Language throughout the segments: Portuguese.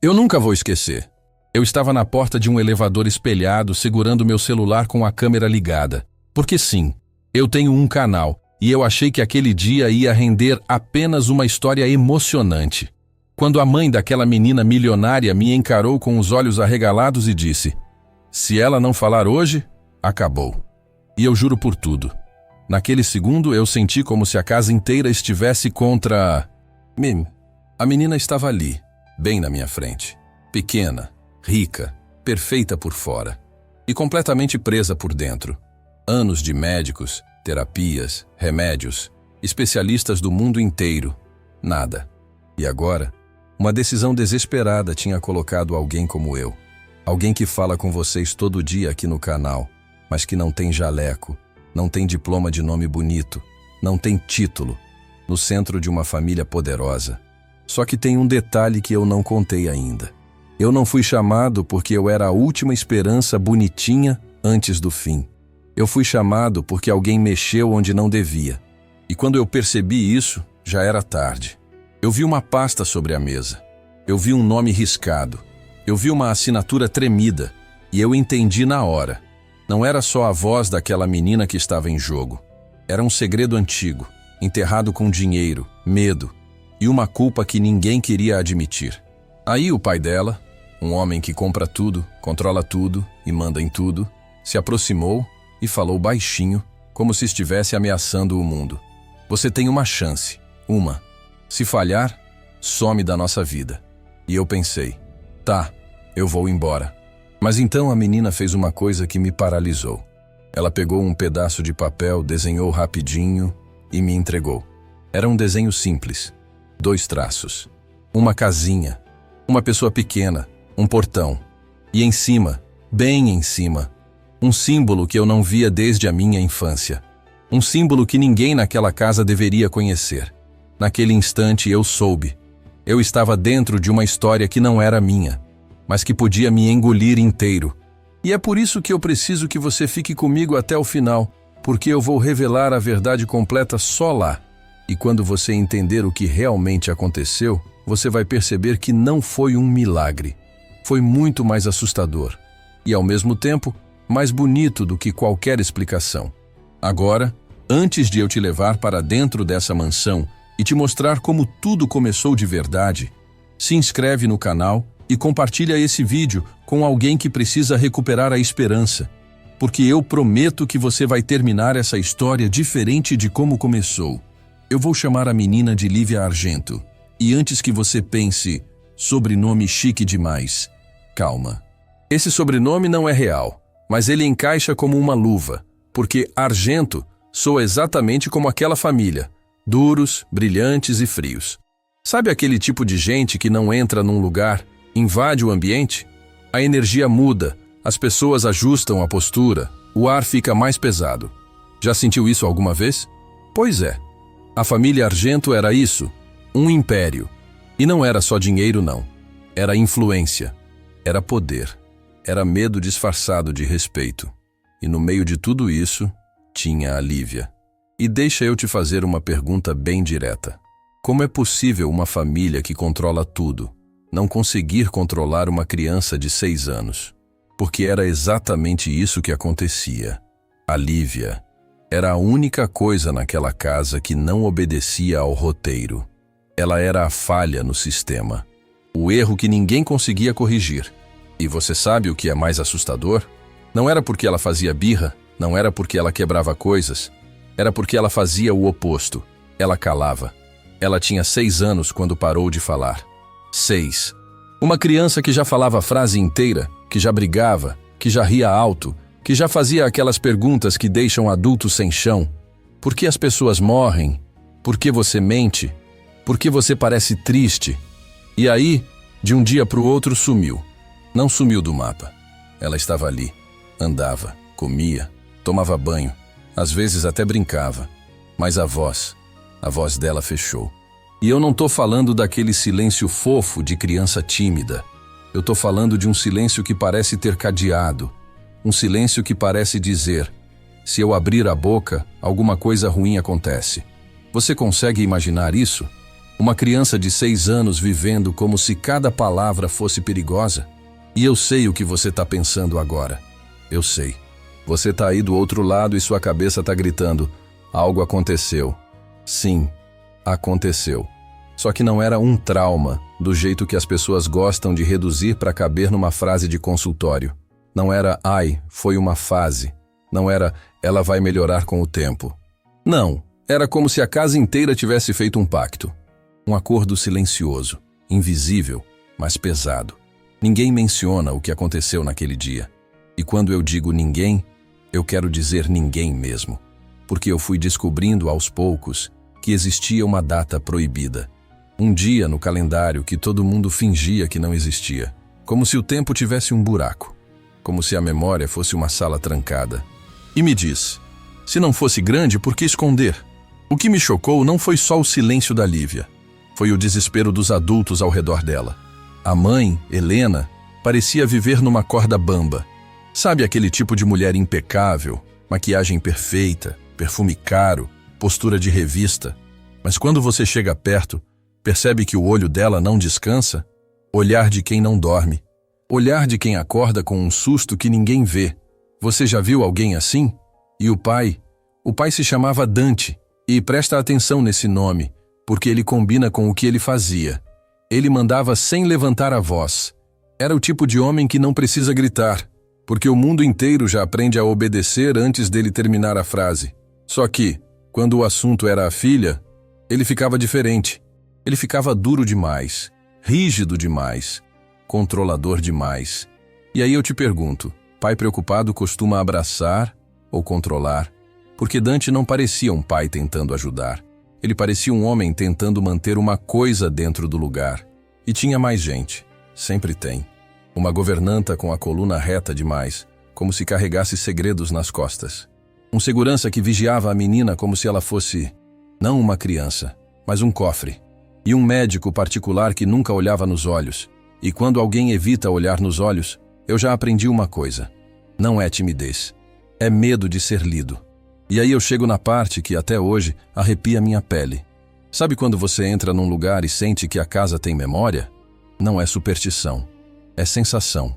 Eu nunca vou esquecer. Eu estava na porta de um elevador espelhado, segurando meu celular com a câmera ligada. Porque sim, eu tenho um canal, e eu achei que aquele dia ia render apenas uma história emocionante. Quando a mãe daquela menina milionária me encarou com os olhos arregalados e disse: "Se ela não falar hoje, acabou." E eu juro por tudo. Naquele segundo eu senti como se a casa inteira estivesse contra mim. A menina estava ali, bem na minha frente. Pequena, rica, perfeita por fora. E completamente presa por dentro. Anos de médicos, terapias, remédios, especialistas do mundo inteiro. Nada. E agora, uma decisão desesperada tinha colocado alguém como eu. Alguém que fala com vocês todo dia aqui no canal, mas que não tem jaleco, não tem diploma de nome bonito, não tem título, no centro de uma família poderosa. Só que tem um detalhe que eu não contei ainda. Eu não fui chamado porque eu era a última esperança bonitinha antes do fim. Eu fui chamado porque alguém mexeu onde não devia. E quando eu percebi isso, já era tarde. Eu vi uma pasta sobre a mesa. Eu vi um nome riscado. Eu vi uma assinatura tremida. E eu entendi na hora. Não era só a voz daquela menina que estava em jogo. Era um segredo antigo, enterrado com dinheiro, medo e uma culpa que ninguém queria admitir. Aí o pai dela, um homem que compra tudo, controla tudo e manda em tudo, se aproximou e falou baixinho, como se estivesse ameaçando o mundo. "Você tem uma chance, uma. Se falhar, some da nossa vida." E eu pensei, tá, eu vou embora. Mas então a menina fez uma coisa que me paralisou. Ela pegou um pedaço de papel, desenhou rapidinho e me entregou. Era um desenho simples. 2 traços. Uma casinha. Uma pessoa pequena. Um portão. E em cima, bem em cima, um símbolo que eu não via desde a minha infância. Um símbolo que ninguém naquela casa deveria conhecer. Naquele instante eu soube. Eu estava dentro de uma história que não era minha, mas que podia me engolir inteiro. E é por isso que eu preciso que você fique comigo até o final, porque eu vou revelar a verdade completa só lá. E quando você entender o que realmente aconteceu, você vai perceber que não foi um milagre. Foi muito mais assustador. E, ao mesmo tempo, mais bonito do que qualquer explicação. Agora, antes de eu te levar para dentro dessa mansão e te mostrar como tudo começou de verdade, se inscreve no canal e compartilha esse vídeo com alguém que precisa recuperar a esperança, porque eu prometo que você vai terminar essa história diferente de como começou. Eu vou chamar a menina de Lívia Argento. E antes que você pense, sobrenome chique demais, calma. Esse sobrenome não é real, mas ele encaixa como uma luva, porque Argento soa exatamente como aquela família, duros, brilhantes e frios. Sabe aquele tipo de gente que não entra num lugar, invade o ambiente? A energia muda, as pessoas ajustam a postura, o ar fica mais pesado. Já sentiu isso alguma vez? Pois é. A família Argento era isso, um império. E não era só dinheiro, não. Era influência, era poder, era medo disfarçado de respeito. E no meio de tudo isso, tinha a Lívia. E deixa eu te fazer uma pergunta bem direta. Como é possível uma família que controla tudo não conseguir controlar uma criança de 6 anos? Porque era exatamente isso que acontecia. A Lívia era a única coisa naquela casa que não obedecia ao roteiro. Ela era a falha no sistema, o erro que ninguém conseguia corrigir. E você sabe o que é mais assustador? Não era porque ela fazia birra, não era porque ela quebrava coisas, era porque ela fazia o oposto. Ela calava. Ela tinha 6 anos quando parou de falar. 6. Uma criança que já falava a frase inteira, que já brigava, que já ria alto, que já fazia aquelas perguntas que deixam adultos sem chão. Por que as pessoas morrem? Por que você mente? Por que você parece triste? E aí, de um dia para o outro, sumiu. Não sumiu do mapa. Ela estava ali. Andava, comia, tomava banho. Às vezes até brincava. Mas a voz dela fechou. E eu não tô falando daquele silêncio fofo de criança tímida. Eu tô falando de um silêncio que parece ter cadeado. Um silêncio que parece dizer: se eu abrir a boca, alguma coisa ruim acontece. Você consegue imaginar isso? Uma criança de 6 anos vivendo como se cada palavra fosse perigosa. E eu sei o que você está pensando agora. Eu sei. Você está aí do outro lado e sua cabeça está gritando: algo aconteceu. Sim, aconteceu. Só que não era um trauma, do jeito que as pessoas gostam de reduzir para caber numa frase de consultório. Não era, ai, foi uma fase. Não era, ela vai melhorar com o tempo. Não, era como se a casa inteira tivesse feito um pacto. Um acordo silencioso, invisível, mas pesado. Ninguém menciona o que aconteceu naquele dia. E quando eu digo ninguém, eu quero dizer ninguém mesmo. Porque eu fui descobrindo aos poucos que existia uma data proibida. Um dia no calendário que todo mundo fingia que não existia. Como se o tempo tivesse um buraco. Como se a memória fosse uma sala trancada. E me diz, se não fosse grande, por que esconder? O que me chocou não foi só o silêncio da Lívia. Foi o desespero dos adultos ao redor dela. A mãe, Helena, parecia viver numa corda bamba. Sabe aquele tipo de mulher impecável, maquiagem perfeita, perfume caro, postura de revista. Mas quando você chega perto, percebe que o olho dela não descansa? Olhar de quem não dorme. Olhar de quem acorda com um susto que ninguém vê. Você já viu alguém assim? E o pai? O pai se chamava Dante. E presta atenção nesse nome, porque ele combina com o que ele fazia. Ele mandava sem levantar a voz. Era o tipo de homem que não precisa gritar, porque o mundo inteiro já aprende a obedecer antes dele terminar a frase. Só que, quando o assunto era a filha, ele ficava diferente. Ele ficava duro demais, rígido demais, controlador demais. E aí eu te pergunto, pai preocupado costuma abraçar ou controlar? Porque Dante não parecia um pai tentando ajudar. Ele parecia um homem tentando manter uma coisa dentro do lugar. E tinha mais gente. Sempre tem. Uma governanta com a coluna reta demais, como se carregasse segredos nas costas. Um segurança que vigiava a menina como se ela fosse, não uma criança, mas um cofre. E um médico particular que nunca olhava nos olhos. E quando alguém evita olhar nos olhos, eu já aprendi uma coisa. Não é timidez. É medo de ser lido. E aí eu chego na parte que, até hoje, arrepia minha pele. Sabe quando você entra num lugar e sente que a casa tem memória? Não é superstição. É sensação.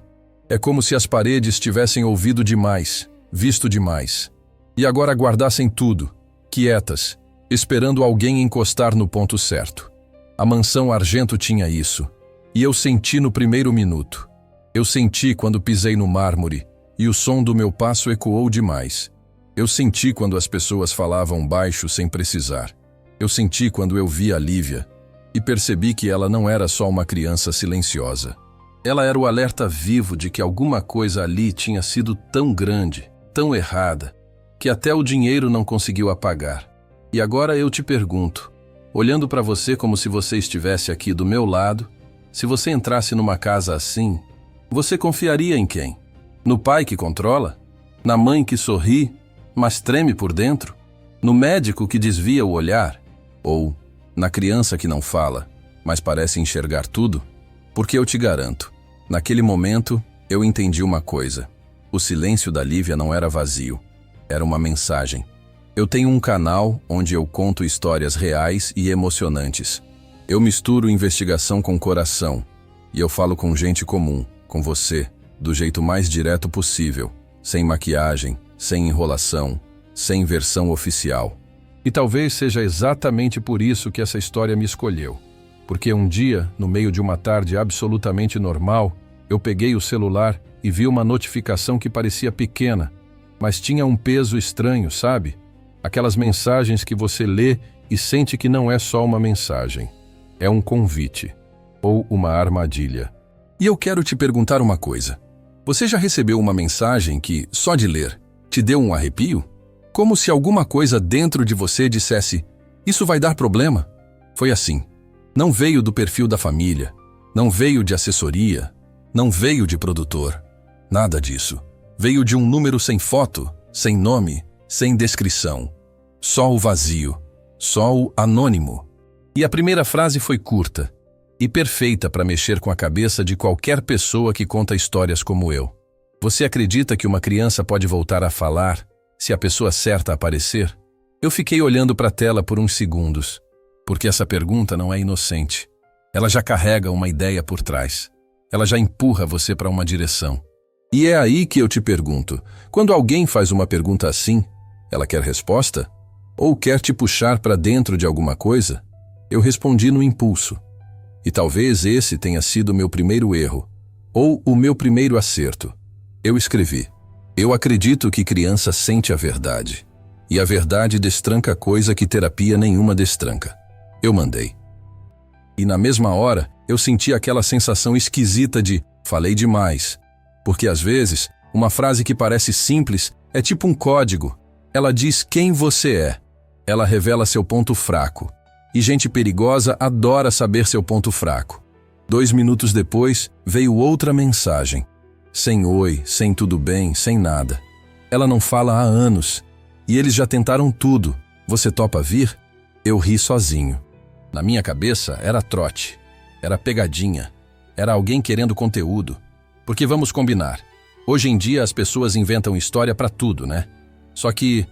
É como se as paredes tivessem ouvido demais, visto demais. E agora guardassem tudo, quietas, esperando alguém encostar no ponto certo. A mansão Argento tinha isso. E eu senti no primeiro minuto. Eu senti quando pisei no mármore e o som do meu passo ecoou demais. Eu senti quando as pessoas falavam baixo sem precisar. Eu senti quando eu vi a Lívia e percebi que ela não era só uma criança silenciosa. Ela era o alerta vivo de que alguma coisa ali tinha sido tão grande, tão errada, que até o dinheiro não conseguiu apagar. E agora eu te pergunto, olhando para você como se você estivesse aqui do meu lado, se você entrasse numa casa assim, você confiaria em quem? No pai que controla? Na mãe que sorri, mas treme por dentro? No médico que desvia o olhar? Ou na criança que não fala, mas parece enxergar tudo? Porque eu te garanto, naquele momento eu entendi uma coisa. O silêncio da Lívia não era vazio, era uma mensagem. Eu tenho um canal onde eu conto histórias reais e emocionantes. Eu misturo investigação com coração, e eu falo com gente comum, com você, do jeito mais direto possível, sem maquiagem, sem enrolação, sem versão oficial. E talvez seja exatamente por isso que essa história me escolheu. Porque um dia, no meio de uma tarde absolutamente normal, eu peguei o celular e vi uma notificação que parecia pequena, mas tinha um peso estranho, sabe? Aquelas mensagens que você lê e sente que não é só uma mensagem. É um convite, ou uma armadilha. E eu quero te perguntar uma coisa. Você já recebeu uma mensagem que, só de ler, te deu um arrepio? Como se alguma coisa dentro de você dissesse, isso vai dar problema? Foi assim. Não veio do perfil da família, não veio de assessoria, não veio de produtor. Nada disso. Veio de um número sem foto, sem nome, sem descrição. Só o vazio, só o anônimo. E a primeira frase foi curta e perfeita para mexer com a cabeça de qualquer pessoa que conta histórias como eu. Você acredita que uma criança pode voltar a falar se a pessoa certa aparecer? Eu fiquei olhando para a tela por uns segundos. Porque essa pergunta não é inocente. Ela já carrega uma ideia por trás. Ela já empurra você para uma direção. E é aí que eu te pergunto, quando alguém faz uma pergunta assim, ela quer resposta? Ou quer te puxar para dentro de alguma coisa? Eu respondi no impulso. E talvez esse tenha sido o meu primeiro erro, ou o meu primeiro acerto. Eu escrevi: eu acredito que criança sente a verdade. E a verdade destranca coisa que terapia nenhuma destranca. Eu mandei. E na mesma hora, eu senti aquela sensação esquisita de falei demais. Porque às vezes, uma frase que parece simples é tipo um código. Ela diz quem você é. Ela revela seu ponto fraco. E gente perigosa adora saber seu ponto fraco. 2 minutos depois, veio outra mensagem. Sem oi, sem tudo bem, sem nada. Ela não fala há anos. E eles já tentaram tudo. Você topa vir? Eu ri sozinho. Na minha cabeça era trote. Era pegadinha. Era alguém querendo conteúdo. Porque vamos combinar. Hoje em dia as pessoas inventam história para tudo, né? Só que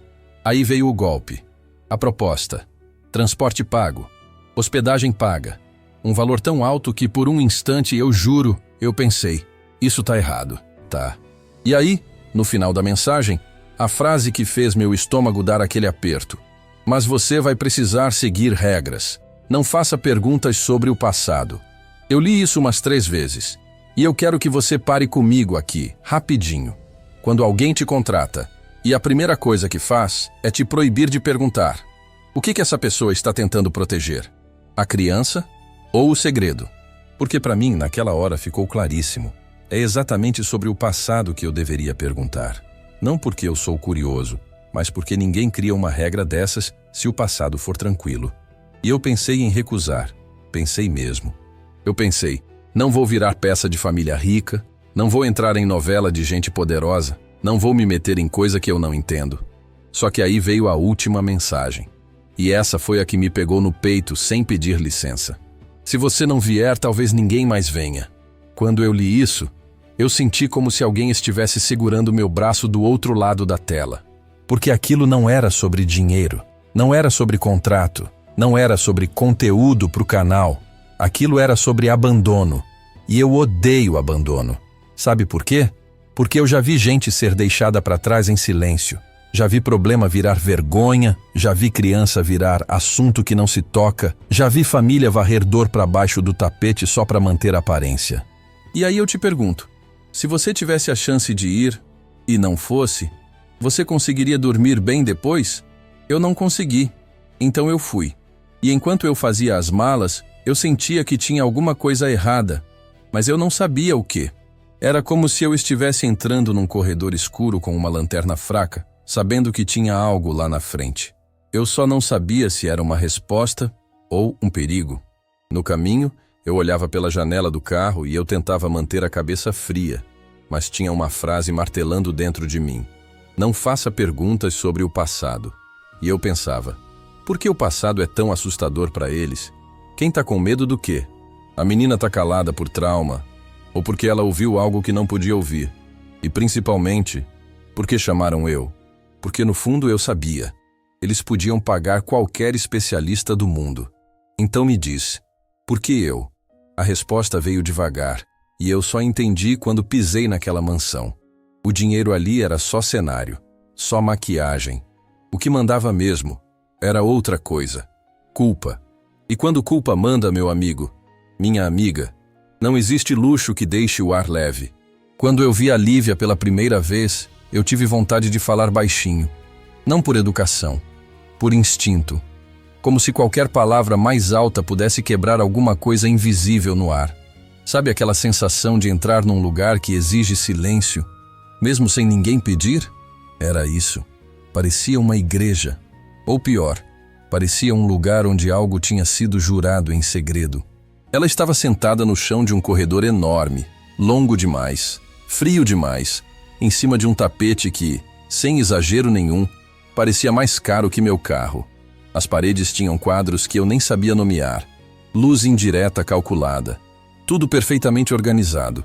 aí veio o golpe. A proposta. Transporte pago. Hospedagem paga. Um valor tão alto que por um instante eu juro, eu pensei, isso tá errado, tá? E aí, no final da mensagem, a frase que fez meu estômago dar aquele aperto. Mas você vai precisar seguir regras. Não faça perguntas sobre o passado. Eu li isso umas 3 vezes. E eu quero que você pare comigo aqui, rapidinho. Quando alguém te contrata, e a primeira coisa que faz é te proibir de perguntar: o que essa pessoa está tentando proteger? A criança ou o segredo? Porque para mim, naquela hora, ficou claríssimo. É exatamente sobre o passado que eu deveria perguntar. Não porque eu sou curioso, mas porque ninguém cria uma regra dessas se o passado for tranquilo. E eu pensei em recusar. Pensei mesmo. Eu pensei: não vou virar peça de família rica, não vou entrar em novela de gente poderosa, não vou me meter em coisa que eu não entendo. Só que aí veio a última mensagem. E essa foi a que me pegou no peito sem pedir licença. Se você não vier, talvez ninguém mais venha. Quando eu li isso, eu senti como se alguém estivesse segurando meu braço do outro lado da tela. Porque aquilo não era sobre dinheiro, não era sobre contrato, não era sobre conteúdo para o canal. Aquilo era sobre abandono. E eu odeio abandono. Sabe por quê? Porque eu já vi gente ser deixada para trás em silêncio. Já vi problema virar vergonha, já vi criança virar assunto que não se toca, já vi família varrer dor para baixo do tapete só para manter a aparência. E aí eu te pergunto, se você tivesse a chance de ir e não fosse, você conseguiria dormir bem depois? Eu não consegui, então eu fui. E enquanto eu fazia as malas, eu sentia que tinha alguma coisa errada, mas eu não sabia o quê. Era como se eu estivesse entrando num corredor escuro com uma lanterna fraca, sabendo que tinha algo lá na frente. Eu só não sabia se era uma resposta ou um perigo. No caminho, eu olhava pela janela do carro e eu tentava manter a cabeça fria, mas tinha uma frase martelando dentro de mim. Não faça perguntas sobre o passado. E eu pensava, por que o passado é tão assustador para eles? Quem tá com medo do quê? A menina tá calada por trauma, ou porque ela ouviu algo que não podia ouvir. E principalmente, porque chamaram eu. Porque no fundo eu sabia. Eles podiam pagar qualquer especialista do mundo. Então me diz, por que eu? A resposta veio devagar, e eu só entendi quando pisei naquela mansão. O dinheiro ali era só cenário, só maquiagem. O que mandava mesmo era outra coisa, culpa. E quando culpa manda, meu amigo, minha amiga, não existe luxo que deixe o ar leve. Quando eu vi a Lívia pela primeira vez, eu tive vontade de falar baixinho. Não por educação, por instinto. Como se qualquer palavra mais alta pudesse quebrar alguma coisa invisível no ar. Sabe aquela sensação de entrar num lugar que exige silêncio, mesmo sem ninguém pedir? Era isso. Parecia uma igreja. Ou pior, parecia um lugar onde algo tinha sido jurado em segredo. Ela estava sentada no chão de um corredor enorme, longo demais, frio demais, em cima de um tapete que, sem exagero nenhum, parecia mais caro que meu carro. As paredes tinham quadros que eu nem sabia nomear, luz indireta calculada, tudo perfeitamente organizado.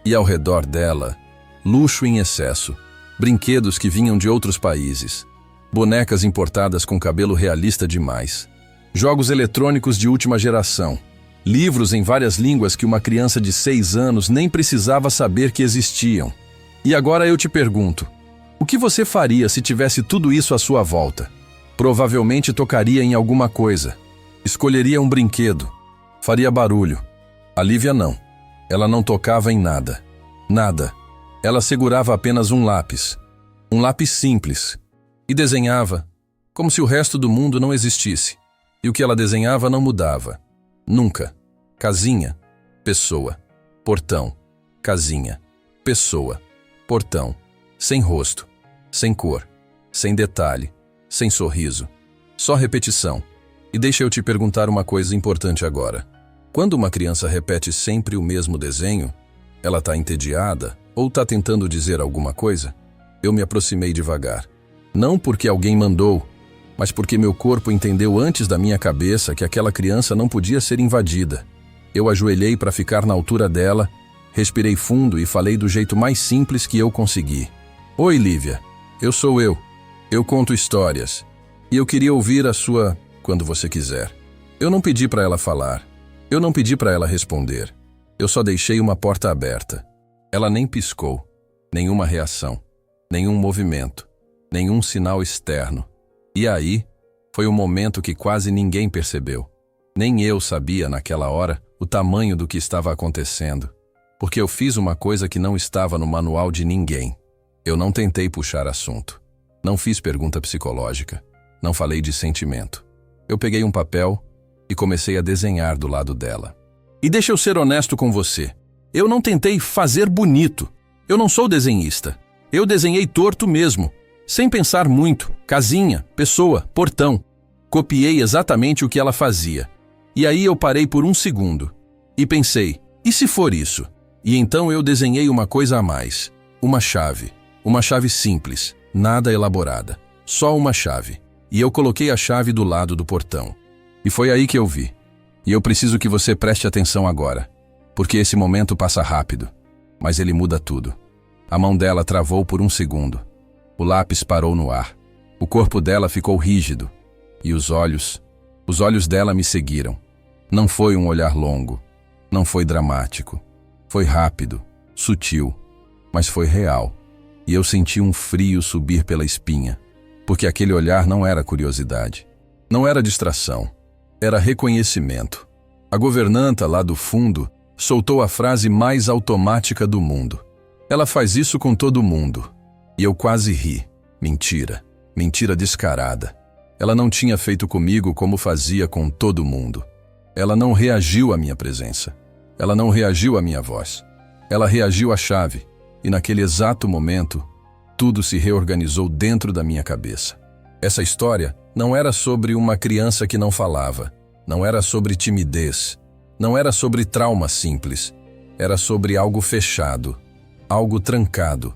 E ao redor dela, luxo em excesso, brinquedos que vinham de outros países, bonecas importadas com cabelo realista demais. Jogos eletrônicos de última geração. Livros em várias línguas que uma criança de 6 anos nem precisava saber que existiam. E agora eu te pergunto, o que você faria se tivesse tudo isso à sua volta? Provavelmente tocaria em alguma coisa. Escolheria um brinquedo. Faria barulho. A Lívia não. Ela não tocava em nada. Nada. Ela segurava apenas um lápis. Um lápis simples. E desenhava, como se o resto do mundo não existisse. E o que ela desenhava não mudava. Nunca. Casinha. Pessoa. Portão. Casinha. Pessoa. Portão. Sem rosto. Sem cor. Sem detalhe. Sem sorriso. Só repetição. E deixa eu te perguntar uma coisa importante agora. Quando uma criança repete sempre o mesmo desenho, ela está entediada ou está tentando dizer alguma coisa? Eu me aproximei devagar. Não porque alguém mandou, mas porque meu corpo entendeu antes da minha cabeça que aquela criança não podia ser invadida. Eu ajoelhei para ficar na altura dela, respirei fundo e falei do jeito mais simples que eu consegui. Oi, Lívia. Eu sou eu. Eu conto histórias. E eu queria ouvir a sua quando você quiser. Eu não pedi para ela falar. Eu não pedi para ela responder. Eu só deixei uma porta aberta. Ela nem piscou. Nenhuma reação. Nenhum movimento. Nenhum sinal externo. E aí, foi um momento que quase ninguém percebeu. Nem eu sabia, naquela hora, o tamanho do que estava acontecendo. Porque eu fiz uma coisa que não estava no manual de ninguém. Eu não tentei puxar assunto. Não fiz pergunta psicológica. Não falei de sentimento. Eu peguei um papel e comecei a desenhar do lado dela. E deixa eu ser honesto com você. Eu não tentei fazer bonito. Eu não sou desenhista. Eu desenhei torto mesmo. Sem pensar muito. Casinha, pessoa, portão. Copiei exatamente o que ela fazia. E aí eu parei por um segundo. E pensei, e se for isso? E então eu desenhei uma coisa a mais. Uma chave. Uma chave simples, nada elaborada. Só uma chave. E eu coloquei a chave do lado do portão. E foi aí que eu vi. E eu preciso que você preste atenção agora. Porque esse momento passa rápido. Mas ele muda tudo. A mão dela travou por um segundo. O lápis parou no ar. O corpo dela ficou rígido. E os olhos dela me seguiram. Não foi um olhar longo. Não foi dramático. Foi rápido, sutil, mas foi real. E eu senti um frio subir pela espinha. Porque aquele olhar não era curiosidade. Não era distração. Era reconhecimento. A governanta lá do fundo soltou a frase mais automática do mundo. Ela faz isso com todo mundo. E eu quase ri. Mentira. Mentira descarada. Ela não tinha feito comigo como fazia com todo mundo. Ela não reagiu à minha presença. Ela não reagiu à minha voz. Ela reagiu à chave. E naquele exato momento, tudo se reorganizou dentro da minha cabeça. Essa história não era sobre uma criança que não falava. Não era sobre timidez. Não era sobre trauma simples. Era sobre algo fechado. Algo trancado.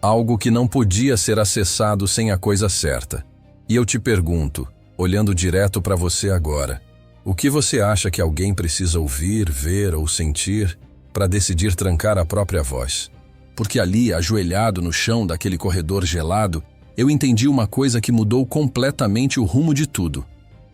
Algo que não podia ser acessado sem a coisa certa. E eu te pergunto, olhando direto para você agora, o que você acha que alguém precisa ouvir, ver ou sentir para decidir trancar a própria voz? Porque ali, ajoelhado no chão daquele corredor gelado, eu entendi uma coisa que mudou completamente o rumo de tudo.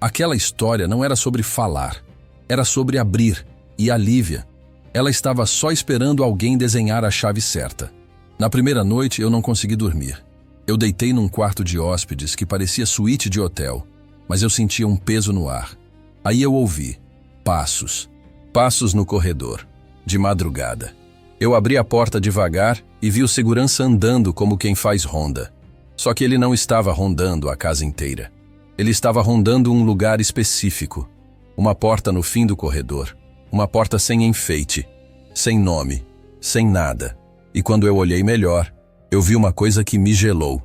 Aquela história não era sobre falar, era sobre abrir. E a Lívia, ela estava só esperando alguém desenhar a chave certa. Na primeira noite eu não consegui dormir. Eu deitei num quarto de hóspedes que parecia suíte de hotel, mas eu sentia um peso no ar. Aí eu ouvi passos. Passos no corredor, de madrugada. Eu abri a porta devagar e vi o segurança andando como quem faz ronda. Só que ele não estava rondando a casa inteira. Ele estava rondando um lugar específico. Uma porta no fim do corredor. Uma porta sem enfeite, sem nome, sem nada. E quando eu olhei melhor, eu vi uma coisa que me gelou.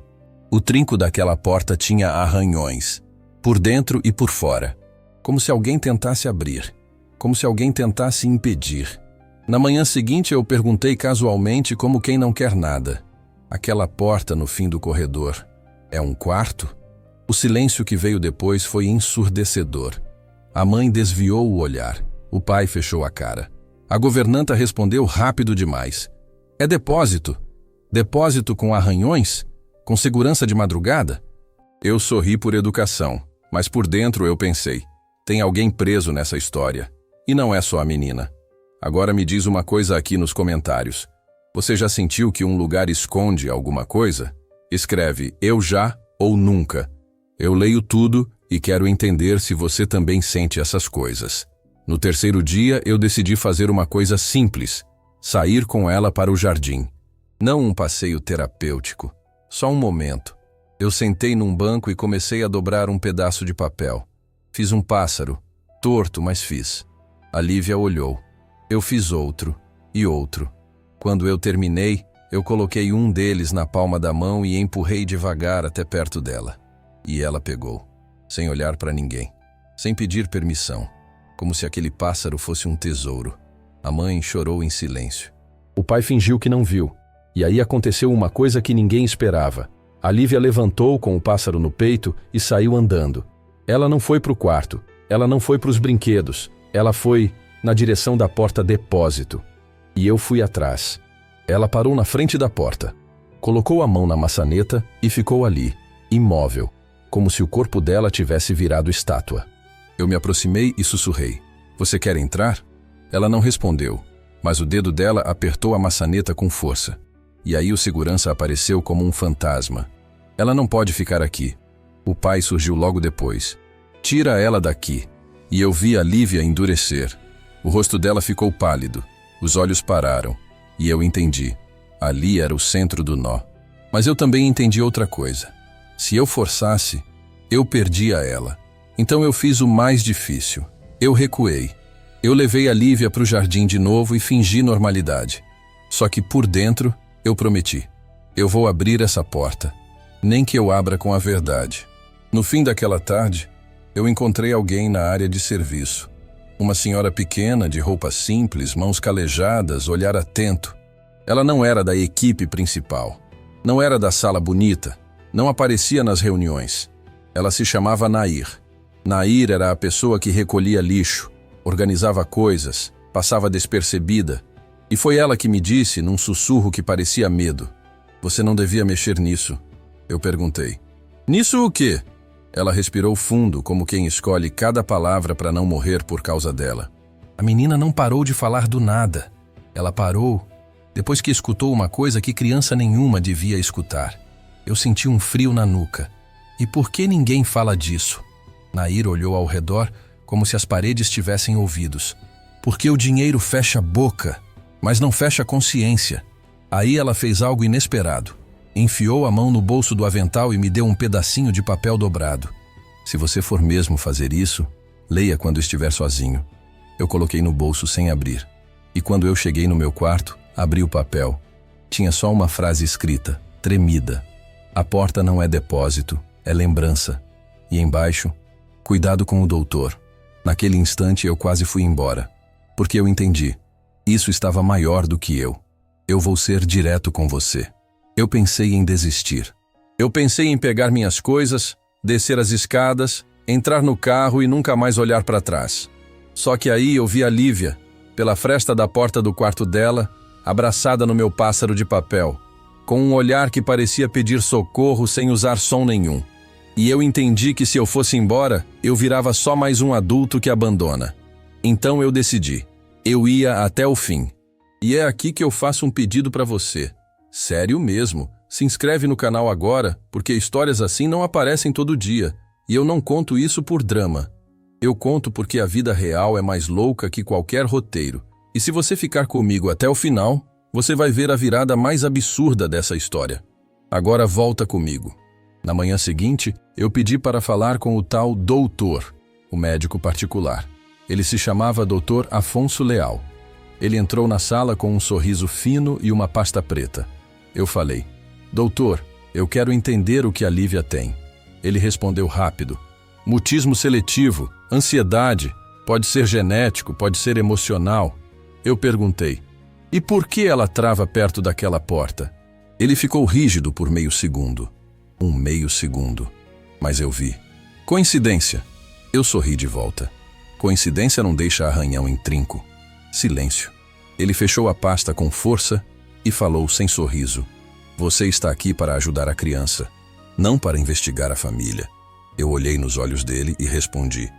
O trinco daquela porta tinha arranhões, por dentro e por fora. Como se alguém tentasse abrir. Como se alguém tentasse impedir. Na manhã seguinte eu perguntei casualmente como quem não quer nada. Aquela porta no fim do corredor é um quarto? O silêncio que veio depois foi ensurdecedor. A mãe desviou o olhar. O pai fechou a cara. A governanta respondeu rápido demais. É depósito. Depósito com arranhões? Com segurança de madrugada? Eu sorri por educação, mas por dentro eu pensei. Tem alguém preso nessa história. E não é só a menina. Agora me diz uma coisa aqui nos comentários. Você já sentiu que um lugar esconde alguma coisa? Escreve eu já ou nunca. Eu leio tudo e quero entender se você também sente essas coisas. No terceiro dia, eu decidi fazer uma coisa simples. Sair com ela para o jardim. Não um passeio terapêutico. Só um momento. Eu sentei num banco e comecei a dobrar um pedaço de papel. Fiz um pássaro. Torto, mas fiz. A Lívia olhou. Eu fiz outro. E outro. Quando eu terminei, eu coloquei um deles na palma da mão e empurrei devagar até perto dela. E ela pegou. Sem olhar para ninguém. Sem pedir permissão. Como se aquele pássaro fosse um tesouro. A mãe chorou em silêncio. O pai fingiu que não viu. E aí aconteceu uma coisa que ninguém esperava. A Lívia levantou com o pássaro no peito e saiu andando. Ela não foi para o quarto. Ela não foi para os brinquedos. Ela foi na direção da porta depósito. E eu fui atrás. Ela parou na frente da porta. Colocou a mão na maçaneta e ficou ali, imóvel, como se o corpo dela tivesse virado estátua. Eu me aproximei e sussurrei. Você quer entrar? Ela não respondeu, mas o dedo dela apertou a maçaneta com força. E aí o segurança apareceu como um fantasma. Ela não pode ficar aqui. O pai surgiu logo depois. Tira ela daqui. E eu vi a Lívia endurecer. O rosto dela ficou pálido. Os olhos pararam. E eu entendi. Ali era o centro do nó. Mas eu também entendi outra coisa. Se eu forçasse, eu perdia ela. Então eu fiz o mais difícil. Eu recuei. Eu levei a Lívia para o jardim de novo e fingi normalidade. Só que por dentro, eu prometi. Eu vou abrir essa porta. Nem que eu abra com a verdade. No fim daquela tarde, eu encontrei alguém na área de serviço. Uma senhora pequena, de roupa simples, mãos calejadas, olhar atento. Ela não era da equipe principal. Não era da sala bonita. Não aparecia nas reuniões. Ela se chamava Nair. Nair era a pessoa que recolhia lixo, organizava coisas, passava despercebida. E foi ela que me disse, num sussurro que parecia medo. Você não devia mexer nisso. Eu perguntei. Nisso o quê? Ela respirou fundo, como quem escolhe cada palavra para não morrer por causa dela. A menina não parou de falar do nada. Ela parou depois que escutou uma coisa que criança nenhuma devia escutar. Eu senti um frio na nuca. E por que ninguém fala disso? Nair olhou ao redor como se as paredes tivessem ouvidos. Porque o dinheiro fecha a boca, mas não fecha a consciência. Aí ela fez algo inesperado. Enfiou a mão no bolso do avental e me deu um pedacinho de papel dobrado. Se você for mesmo fazer isso, leia quando estiver sozinho. Eu coloquei no bolso sem abrir. E quando eu cheguei no meu quarto, abri o papel. Tinha só uma frase escrita, tremida. A porta não é depósito, é lembrança. E embaixo, cuidado com o doutor. Naquele instante eu quase fui embora. Porque eu entendi. Isso estava maior do que eu. Eu vou ser direto com você. Eu pensei em desistir. Eu pensei em pegar minhas coisas, descer as escadas, entrar no carro e nunca mais olhar para trás. Só que aí eu vi a Lívia, pela fresta da porta do quarto dela, abraçada no meu pássaro de papel, com um olhar que parecia pedir socorro sem usar som nenhum. E eu entendi que se eu fosse embora, eu virava só mais um adulto que abandona. Então eu decidi. Eu ia até o fim. E é aqui que eu faço um pedido para você. Sério mesmo, se inscreve no canal agora, porque histórias assim não aparecem todo dia. E eu não conto isso por drama. Eu conto porque a vida real é mais louca que qualquer roteiro. E se você ficar comigo até o final, você vai ver a virada mais absurda dessa história. Agora volta comigo. Na manhã seguinte, eu pedi para falar com o tal doutor, o médico particular. Ele se chamava Dr. Afonso Leal. Ele entrou na sala com um sorriso fino e uma pasta preta. Eu falei, doutor, eu quero entender o que a Lívia tem. Ele respondeu rápido. Mutismo seletivo, ansiedade, pode ser genético, pode ser emocional. Eu perguntei, e por que ela trava perto daquela porta? Ele ficou rígido por meio segundo. Um meio segundo. Mas eu vi. Coincidência. Eu sorri de volta. Coincidência não deixa arranhão em trinco. Silêncio. Ele fechou a pasta com força e falou sem sorriso. Você está aqui para ajudar a criança, não para investigar a família. Eu olhei nos olhos dele e respondi.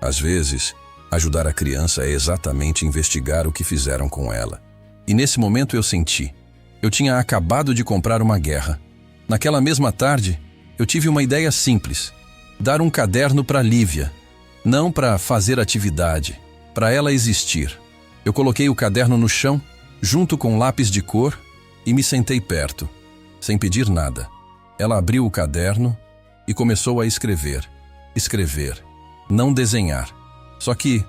Às vezes, ajudar a criança é exatamente investigar o que fizeram com ela. E nesse momento eu senti. Eu tinha acabado de comprar uma guerra. Naquela mesma tarde, eu tive uma ideia simples. Dar um caderno para Lívia. Não para fazer atividade, para ela existir. Eu coloquei o caderno no chão, junto com um lápis de cor, e me sentei perto, sem pedir nada. Ela abriu o caderno e começou a escrever. Escrever, não desenhar. Só que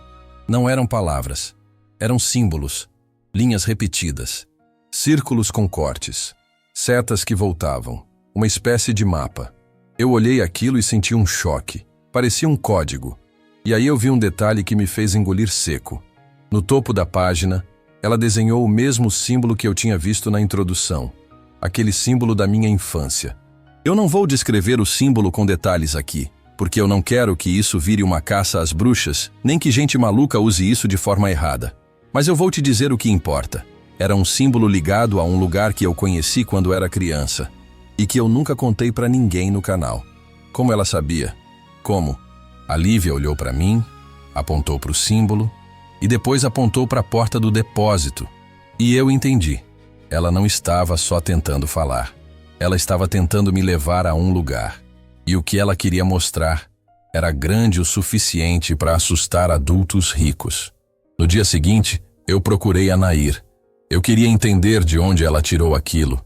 não eram palavras, eram símbolos, linhas repetidas, círculos com cortes, setas que voltavam, uma espécie de mapa. Eu olhei aquilo e senti um choque, parecia um código. E aí eu vi um detalhe que me fez engolir seco. No topo da página, ela desenhou o mesmo símbolo que eu tinha visto na introdução, aquele símbolo da minha infância. Eu não vou descrever o símbolo com detalhes aqui, porque eu não quero que isso vire uma caça às bruxas, nem que gente maluca use isso de forma errada. Mas eu vou te dizer o que importa. Era um símbolo ligado a um lugar que eu conheci quando era criança, e que eu nunca contei para ninguém no canal. Como ela sabia? Como? A Lívia olhou para mim, apontou para o símbolo, e depois apontou para a porta do depósito. E eu entendi. Ela não estava só tentando falar. Ela estava tentando me levar a um lugar. E o que ela queria mostrar era grande o suficiente para assustar adultos ricos. No dia seguinte, eu procurei a Nair. Eu queria entender de onde ela tirou aquilo.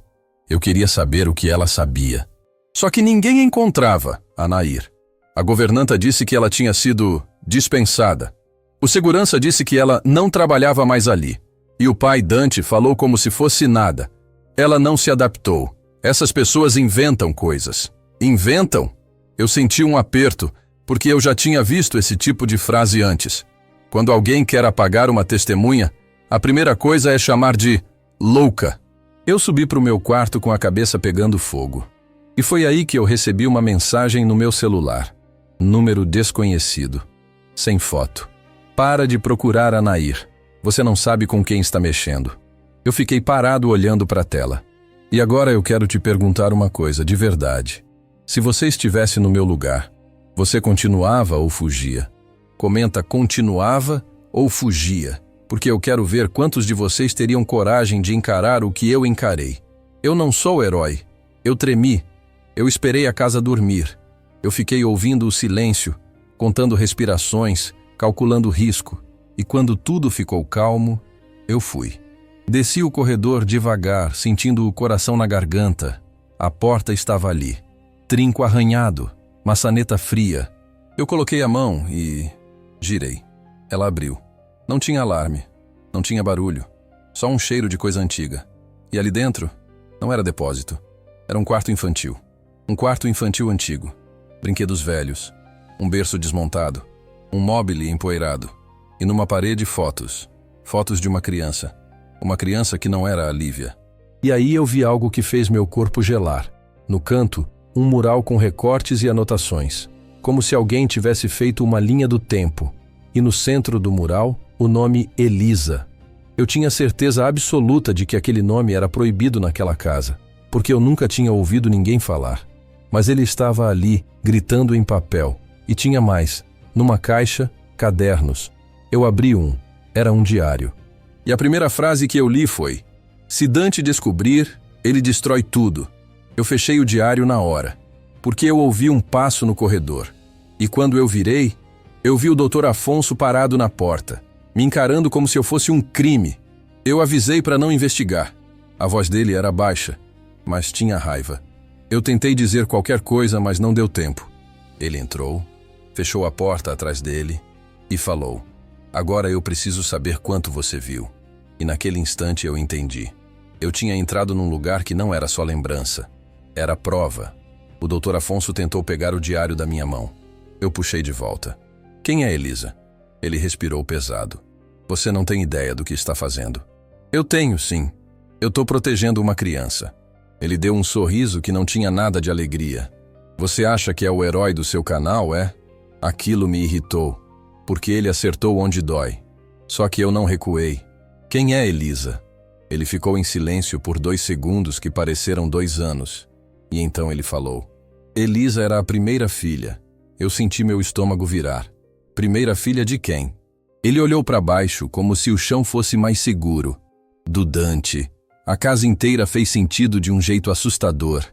Eu queria saber o que ela sabia. Só que ninguém encontrava a Nair. A governanta disse que ela tinha sido dispensada. O segurança disse que ela não trabalhava mais ali. E o pai Dante falou como se fosse nada. Ela não se adaptou. Essas pessoas inventam coisas. Inventam? Eu senti um aperto, porque eu já tinha visto esse tipo de frase antes. Quando alguém quer apagar uma testemunha, a primeira coisa é chamar de louca. Eu subi para o meu quarto com a cabeça pegando fogo. E foi aí que eu recebi uma mensagem no meu celular. Número desconhecido. Sem foto. Para de procurar a Nair. Você não sabe com quem está mexendo. Eu fiquei parado olhando para a tela. E agora eu quero te perguntar uma coisa, de verdade. Se você estivesse no meu lugar, você continuava ou fugia? Comenta continuava ou fugia, porque eu quero ver quantos de vocês teriam coragem de encarar o que eu encarei. Eu não sou herói. Eu tremi. Eu esperei a casa dormir. Eu fiquei ouvindo o silêncio, contando respirações, calculando o risco, e quando tudo ficou calmo, eu fui. Desci o corredor devagar, sentindo o coração na garganta. A porta estava ali. Trinco arranhado, maçaneta fria. Eu coloquei a mão e girei. Ela abriu. Não tinha alarme, não tinha barulho, só um cheiro de coisa antiga. E ali dentro, não era depósito. Era um quarto infantil. Um quarto infantil antigo. Brinquedos velhos. Um berço desmontado. Um móbile empoeirado. E numa parede fotos. Fotos de uma criança. Uma criança que não era a Lívia. E aí eu vi algo que fez meu corpo gelar. No canto, um mural com recortes e anotações. Como se alguém tivesse feito uma linha do tempo. E no centro do mural, o nome Elisa. Eu tinha certeza absoluta de que aquele nome era proibido naquela casa, porque eu nunca tinha ouvido ninguém falar. Mas ele estava ali, gritando em papel. E tinha mais. Numa caixa, cadernos. Eu abri um. Era um diário. E a primeira frase que eu li foi: se Dante descobrir, ele destrói tudo. Eu fechei o diário na hora, porque eu ouvi um passo no corredor. E quando eu virei, eu vi o Dr. Afonso parado na porta, me encarando como se eu fosse um crime. Eu avisei para não investigar. A voz dele era baixa, mas tinha raiva. Eu tentei dizer qualquer coisa, mas não deu tempo. Ele entrou, fechou a porta atrás dele e falou: agora eu preciso saber quanto você viu. E naquele instante eu entendi. Eu tinha entrado num lugar que não era só lembrança. Era prova. O Dr. Afonso tentou pegar o diário da minha mão. Eu puxei de volta. Quem é Elisa? Ele respirou pesado. Você não tem ideia do que está fazendo. Eu tenho, sim. Eu estou protegendo uma criança. Ele deu um sorriso que não tinha nada de alegria. Você acha que é o herói do seu canal, é? Aquilo me irritou, porque ele acertou onde dói. Só que eu não recuei. Quem é Elisa? Ele ficou em silêncio por 2 segundos que pareceram 2 anos. E então ele falou: Elisa era a primeira filha. Eu senti meu estômago virar. Primeira filha de quem? Ele olhou para baixo como se o chão fosse mais seguro. Do Dante. A casa inteira fez sentido de um jeito assustador.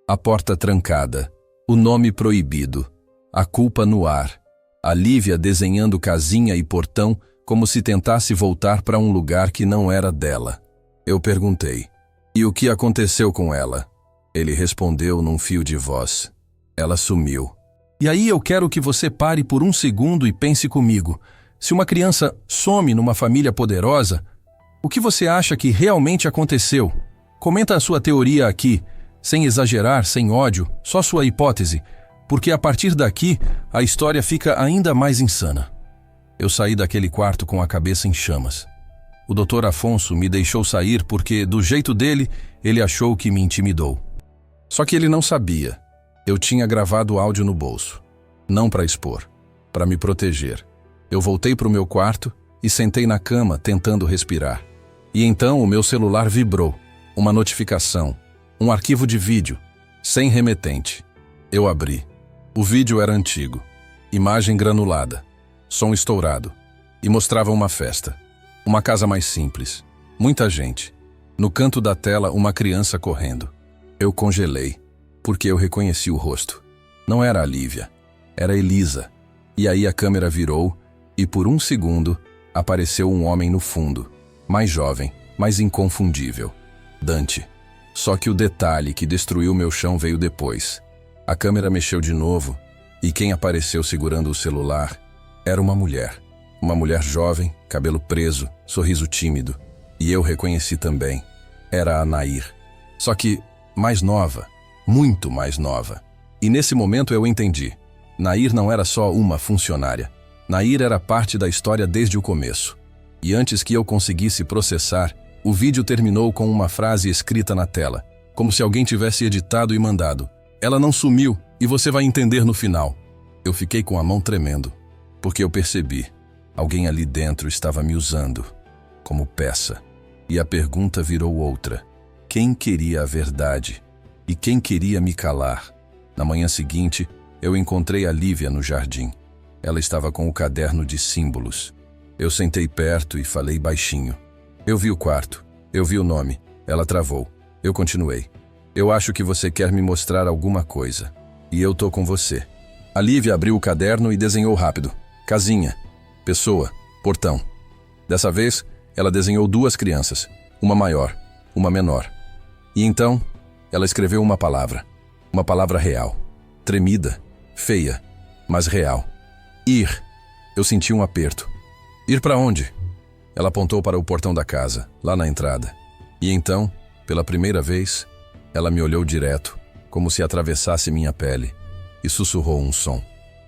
A porta trancada. O nome proibido. A culpa no ar. A Lívia desenhando casinha e portão como se tentasse voltar para um lugar que não era dela. Eu perguntei: e o que aconteceu com ela? Ele respondeu num fio de voz: ela sumiu. E aí eu quero que você pare por um segundo e pense comigo. Se uma criança some numa família poderosa, o que você acha que realmente aconteceu? Comenta a sua teoria aqui, sem exagerar, sem ódio, só sua hipótese, porque a partir daqui a história fica ainda mais insana. Eu saí daquele quarto com a cabeça em chamas. O Dr. Afonso me deixou sair porque, do jeito dele, ele achou que me intimidou. Só que ele não sabia. Eu tinha gravado o áudio no bolso. Não para expor, para me proteger. Eu voltei para o meu quarto e sentei na cama tentando respirar. E então o meu celular vibrou. Uma notificação. Um arquivo de vídeo. Sem remetente. Eu abri. O vídeo era antigo. Imagem granulada. Som estourado. E mostrava uma festa. Uma casa mais simples. Muita gente. No canto da tela, uma criança correndo. Eu congelei, porque eu reconheci o rosto. Não era a Lívia. Era Elisa. E aí a câmera virou e, por um segundo, apareceu um homem no fundo. Mais jovem, mais inconfundível. Dante. Só que o detalhe que destruiu meu chão veio depois. A câmera mexeu de novo e quem apareceu segurando o celular era uma mulher. Uma mulher jovem, cabelo preso, sorriso tímido. E eu reconheci também. Era a Nair. Só que mais nova, muito mais nova. E nesse momento eu entendi. Nair não era só uma funcionária. Nair era parte da história desde o começo. E antes que eu conseguisse processar, o vídeo terminou com uma frase escrita na tela, como se alguém tivesse editado e mandado: ela não sumiu e você vai entender no final. Eu fiquei com a mão tremendo, porque eu percebi. Alguém ali dentro estava me usando como peça. E a pergunta virou outra. Quem queria a verdade? E quem queria me calar? Na manhã seguinte, eu encontrei a Lívia no jardim. Ela estava com o caderno de símbolos. Eu sentei perto e falei baixinho. Eu vi o quarto. Eu vi o nome. Ela travou. Eu continuei. Eu acho que você quer me mostrar alguma coisa. E eu tô com você. A Lívia abriu o caderno e desenhou rápido. Casinha. Pessoa. Portão. Dessa vez, ela desenhou duas crianças. Uma maior. Uma menor. E então, ela escreveu uma palavra. Uma palavra real. Tremida. Feia. Mas real. Ir. Eu senti um aperto. Ir para onde? Ela apontou para o portão da casa, lá na entrada. E então, pela primeira vez, ela me olhou direto, como se atravessasse minha pele, e sussurrou um som.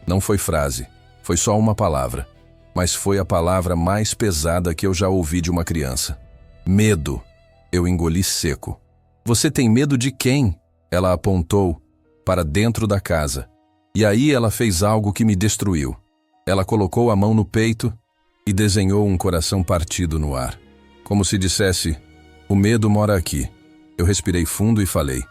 Não foi frase, foi só uma palavra, mas foi a palavra mais pesada que eu já ouvi de uma criança. Medo. Eu engoli seco. Você tem medo de quem? Ela apontou para dentro da casa. E aí ela fez algo que me destruiu. Ela colocou a mão no peito e desenhou um coração partido no ar. Como se dissesse: o medo mora aqui. Eu respirei fundo e falei: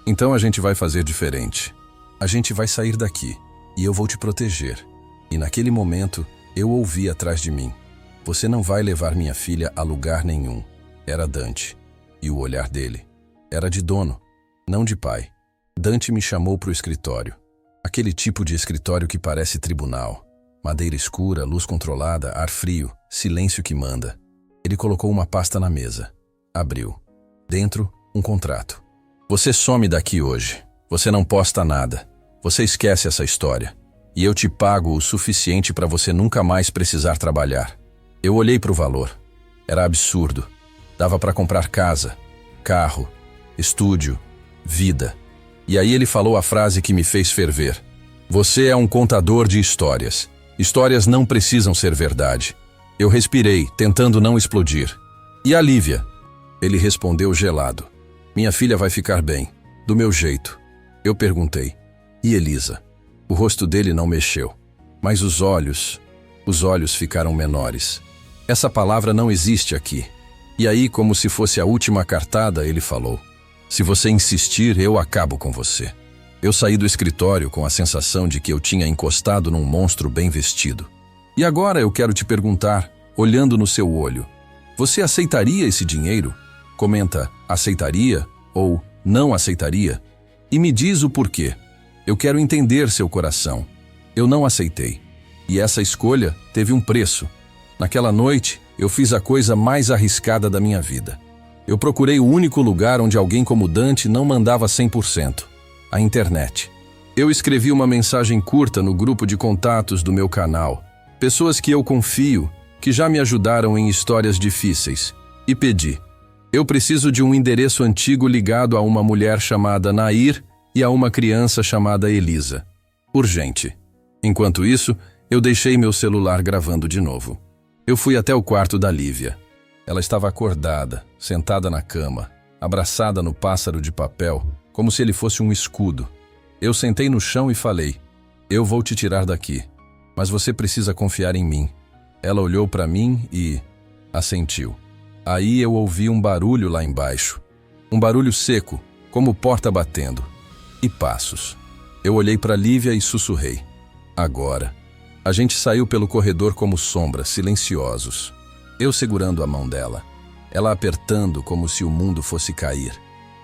então a gente vai fazer diferente. A gente vai sair daqui e eu vou te proteger. E naquele momento, eu ouvi atrás de mim: você não vai levar minha filha a lugar nenhum. Era Dante. E o olhar dele era de dono, não de pai. Dante me chamou para o escritório. Aquele tipo de escritório que parece tribunal. Madeira escura, luz controlada, ar frio, silêncio que manda. Ele colocou uma pasta na mesa. Abriu. Dentro, um contrato. Você some daqui hoje. Você não posta nada. Você esquece essa história. E eu te pago o suficiente para você nunca mais precisar trabalhar. Eu olhei para o valor. Era absurdo. Dava para comprar casa, carro, estúdio, vida. E aí ele falou a frase que me fez ferver. Você é um contador de histórias. Histórias não precisam ser verdade. Eu respirei, tentando não explodir. E a Lívia? Ele respondeu gelado. Minha filha vai ficar bem, do meu jeito. Eu perguntei. E Elisa? O rosto dele não mexeu. Mas os olhos ficaram menores. Essa palavra não existe aqui. E aí, como se fosse a última cartada, ele falou: se você insistir, eu acabo com você. Eu saí do escritório com a sensação de que eu tinha encostado num monstro bem vestido. E agora eu quero te perguntar, olhando no seu olho, você aceitaria esse dinheiro? Comenta, aceitaria ou não aceitaria? E me diz o porquê. Eu quero entender seu coração. Eu não aceitei. E essa escolha teve um preço. Naquela noite, eu fiz a coisa mais arriscada da minha vida. Eu procurei o único lugar onde alguém como Dante não mandava 100%, a internet. Eu escrevi uma mensagem curta no grupo de contatos do meu canal, pessoas que eu confio, que já me ajudaram em histórias difíceis, e pedi: eu preciso de um endereço antigo ligado a uma mulher chamada Nair e a uma criança chamada Elisa. Urgente. Enquanto isso, eu deixei meu celular gravando de novo. Eu fui até o quarto da Lívia. Ela estava acordada, sentada na cama, abraçada no pássaro de papel, como se ele fosse um escudo. Eu sentei no chão e falei: eu vou te tirar daqui, mas você precisa confiar em mim. Ela olhou para mim e assentiu. Aí eu ouvi um barulho lá embaixo. Um barulho seco, como porta batendo. E passos. Eu olhei para Lívia e sussurrei: agora. A gente saiu pelo corredor como sombras, silenciosos. Eu segurando a mão dela. Ela apertando como se o mundo fosse cair.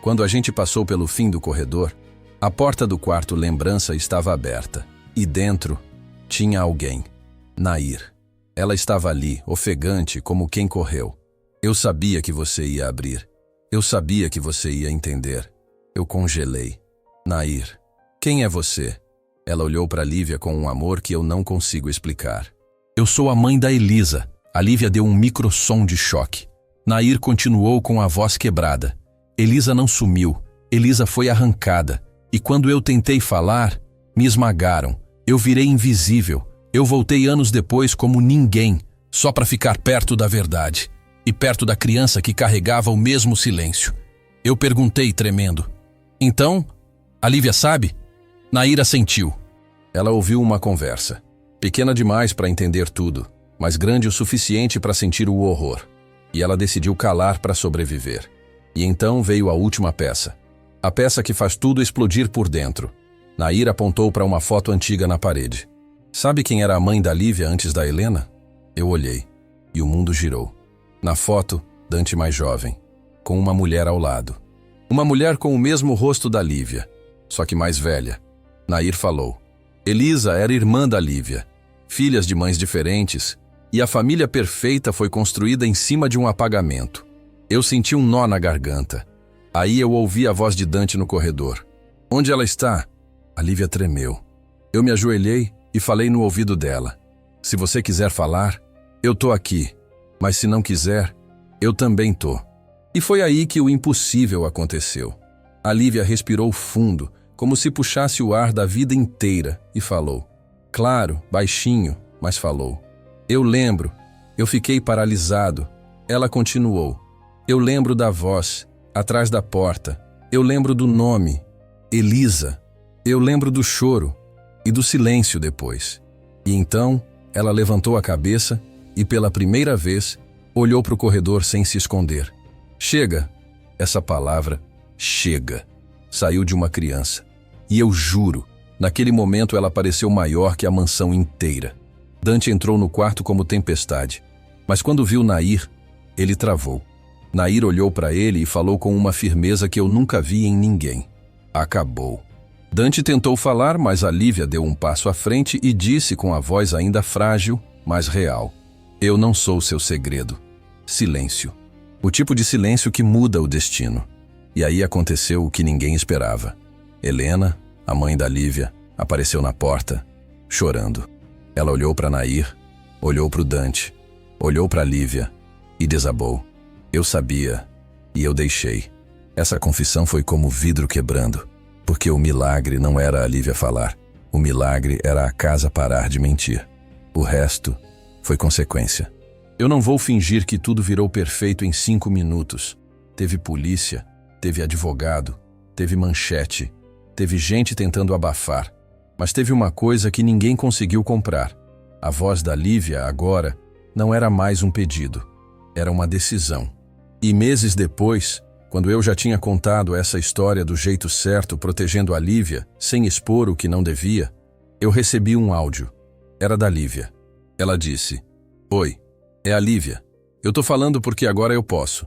Quando a gente passou pelo fim do corredor, a porta do quarto lembrança estava aberta. E dentro tinha alguém. Nair. Ela estava ali, ofegante, como quem correu. Eu sabia que você ia abrir. Eu sabia que você ia entender. Eu congelei. Nair, quem é você? Ela olhou para Lívia com um amor que eu não consigo explicar. Eu sou a mãe da Elisa. A Lívia deu um microsom de choque. Nair continuou com a voz quebrada. Elisa não sumiu. Elisa foi arrancada. E quando eu tentei falar, me esmagaram. Eu virei invisível. Eu voltei anos depois como ninguém, só para ficar perto da verdade. E perto da criança que carregava o mesmo silêncio. Eu perguntei, tremendo: então, a Lívia sabe? Nair assentiu. Ela ouviu uma conversa. Pequena demais para entender tudo, mas grande o suficiente para sentir o horror. E ela decidiu calar para sobreviver. E então veio a última peça. A peça que faz tudo explodir por dentro. Nair apontou para uma foto antiga na parede. Sabe quem era a mãe da Lívia antes da Helena? Eu olhei. E o mundo girou. Na foto, Dante mais jovem, com uma mulher ao lado. Uma mulher com o mesmo rosto da Lívia, só que mais velha. Nair falou: Elisa era irmã da Lívia, filhas de mães diferentes, e a família perfeita foi construída em cima de um apagamento. Eu senti um nó na garganta. Aí eu ouvi a voz de Dante no corredor. Onde ela está? A Lívia tremeu. Eu me ajoelhei e falei no ouvido dela: se você quiser falar, eu tô aqui, mas se não quiser, eu também tô. E foi aí que o impossível aconteceu. A Lívia respirou fundo, como se puxasse o ar da vida inteira, e falou. Claro, baixinho, mas falou. Eu lembro. Eu fiquei paralisado. Ela continuou. Eu lembro da voz, atrás da porta. Eu lembro do nome, Elisa. Eu lembro do choro e do silêncio depois. E então, ela levantou a cabeça e, pela primeira vez, olhou para o corredor sem se esconder. Chega! Essa palavra, chega, saiu de uma criança. E eu juro, naquele momento ela pareceu maior que a mansão inteira. Dante entrou no quarto como tempestade. Mas quando viu Nair, ele travou. Nair olhou para ele e falou com uma firmeza que eu nunca vi em ninguém. Acabou. Dante tentou falar, mas a Lívia deu um passo à frente e disse com a voz ainda frágil, mas real: eu não sou seu segredo. Silêncio. O tipo de silêncio que muda o destino. E aí aconteceu o que ninguém esperava. Helena, a mãe da Lívia, apareceu na porta, chorando. Ela olhou para Nair, olhou para o Dante, olhou para Lívia e desabou. Eu sabia, e eu deixei. Essa confissão foi como vidro quebrando, porque o milagre não era a Lívia falar. O milagre era a casa parar de mentir. O resto foi consequência. Eu não vou fingir que tudo virou perfeito em 5 minutos. Teve polícia, teve advogado, teve manchete, teve gente tentando abafar. Mas teve uma coisa que ninguém conseguiu comprar. A voz da Lívia, agora, não era mais um pedido. Era uma decisão. E meses depois, quando eu já tinha contado essa história do jeito certo, protegendo a Lívia, sem expor o que não devia, eu recebi um áudio. Era da Lívia. Ela disse: Oi, é a Lívia. Eu tô falando porque agora eu posso.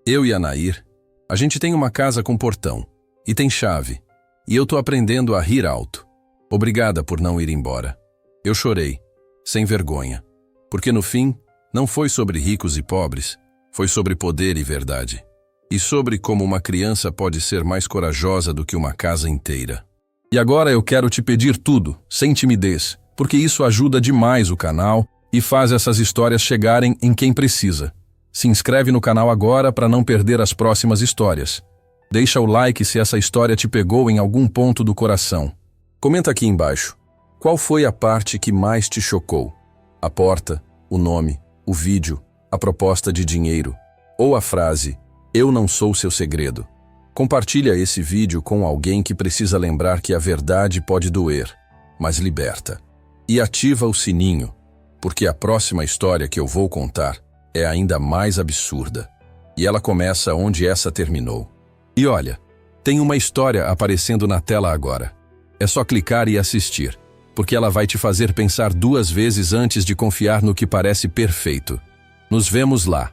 Eu e a Nair, a gente tem uma casa com portão e tem chave, e eu tô aprendendo a rir alto. Obrigada por não ir embora. Eu chorei, sem vergonha, porque no fim, não foi sobre ricos e pobres, foi sobre poder e verdade. E sobre como uma criança pode ser mais corajosa do que uma casa inteira. E agora eu quero te pedir tudo, sem timidez, porque isso ajuda demais o canal e faz essas histórias chegarem em quem precisa. Se inscreve no canal agora para não perder as próximas histórias. Deixa o like se essa história te pegou em algum ponto do coração. Comenta aqui embaixo. Qual foi a parte que mais te chocou? A porta, o nome, o vídeo, a proposta de dinheiro ou a frase "Eu não sou seu segredo"? Compartilha esse vídeo com alguém que precisa lembrar que a verdade pode doer, mas liberta. E ativa o sininho, porque a próxima história que eu vou contar é ainda mais absurda. E ela começa onde essa terminou. E olha, tem uma história aparecendo na tela agora. É só clicar e assistir, porque ela vai te fazer pensar 2 vezes antes de confiar no que parece perfeito. Nos vemos lá.